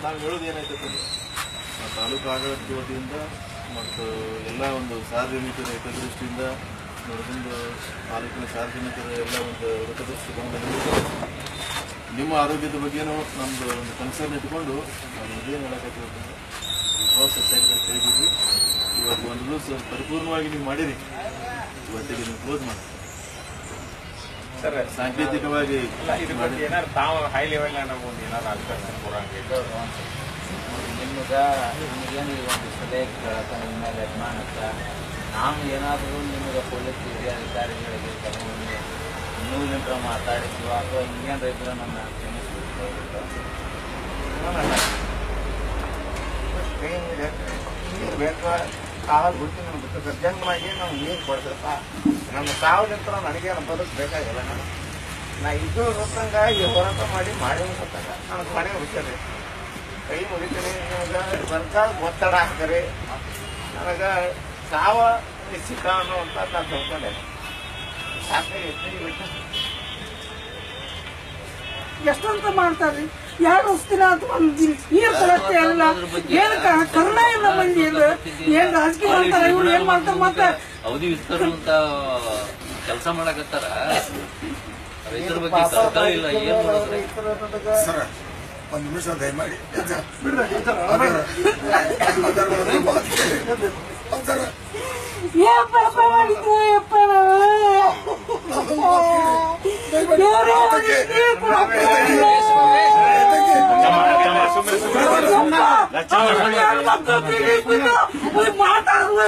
ನಾವು ಹೇಳೋದು ಏನಾಯ್ತದೆ ತಾಲೂಕು ಆಡಳಿತ ವತಿಯಿಂದ ಮತ್ತು ಎಲ್ಲ ಒಂದು ಸಾರ್ವಜನಿಕರ ಹಿತದೃಷ್ಟಿಯಿಂದ ನೋಡಿಕೊಂಡು ತಾಲೂಕಿನ ಸಾರ್ವಜನಿಕರ ಎಲ್ಲ ಒಂದು ಹಿತದೃಷ್ಟಿಕೊಂಡು ನಿಮ್ಮ ಆರೋಗ್ಯದ ಬಗ್ಗೆನೂ ನಮ್ಮದು ಒಂದು ಕನ್ಸರ್ನ್ ಇಟ್ಕೊಂಡು ನಾವು ಇದೇನು ಹೇಳೋಕ್ಕಾಗ್ತದೆ ವಿಶ್ವಾಸ ತಿಳಿದಿದ್ವಿ. ಇವತ್ತು ಒಂದು ದಿವಸ ಪರಿಪೂರ್ಣವಾಗಿ ನೀವು ಮಾಡಿರಿ, ಇವತ್ತಿಗೆ ನೀವು ಕ್ಲೋಸ್ ಮಾಡಿ ಸಾಂಕೇತಿಕವಾಗಿ ತಾವು ಹೈ ಲೆವೆಲ್ ನಿಮ್ಗೆ ನಮಗೇನು ಒಂದು ಸಲಹೆ ಕೇಳತ್ತ ನಿಮ್ಮ ಮೇಲೆ ಅಭಿಮಾನಕ್ಕ ನಾವು ಏನಾದರೂ ನಿಮಗೆ ಪೊಲೀಸ್ ಅಧಿಕಾರಿಗಳಿಗೆ ತಗೊಂಡು ನೀವು ನಿಂತರ ಮಾತಾಡಿದ್ವಿ ಅಥವಾ ಹಿಂಗೇನು ಇದ್ರೆ ನನ್ನ ಕಾವಲು ಬಿಟ್ಟು ನಮ್ಗೆ ಜಂಗಮಾಗಿ ನಾವು ನೀರು ಕೊಡ್ತಪ್ಪ ನಮ್ಮ ಕಾವಲು ನಿಂತರ ನನಗೇನು ಬದುಕು ಬೇಕಾಗಿಲ್ಲ ನಾ ಇದು ಗೊತ್ತಂಗ ಈ ಹೋರಾಟ ಮಾಡಿ ಗೊತ್ತಂಗ ನನಗೆ ಮನೆ ಹುಡುಕ್ತಾರೆ ಕೈ ಮುಗಿತೀನಿ ನಿಮಗೆ ಸರ್ಕಾರ ಒತ್ತಡ ಹಾಕ್ತಾರೆ ನನಗೆ ಸಾವ ನಿಶ್ಚಿತ ಅನ್ನುವಂಥ ನಾನು ತಿಳ್ಕೊಂಡೆ ಎಷ್ಟಂತ ಮಾಡ್ತಾರ್ರಿ 2 ವರ್ಷ ದಿನ ಅಂತ ಒಂದು ನೀರು ಕೊಡತ್ತೆ ಅಲ್ಲ ಏನು ಕರುಣ ಇಲ್ಲ ಮಂದಿ ಏನ್ ರಾಜಕೀಯ ಮಾಡ್ತಾರ ಇವ್ರು ಏನ್ ಮಾಡ್ತಾರ ಮತ್ತೆ ಅವಧಿ ವಿಸ್ತರಿಸುವಂತ ಕೆಲಸ ಮಾಡಕತ್ತಾರ. ರೈತರ ಬಗ್ಗೆ ಸರ್ಕಾರ ಇಲ್ಲ, ಏನ್ ಮಾಡಿದ್ರೆ ಒಂದು ನಿಮಿಷ ದಯಮಾಡಿ ಪಾಪ ಮಾಡಿದ್ರು ಯಪ್ಪ ಮಾತಾಡುವ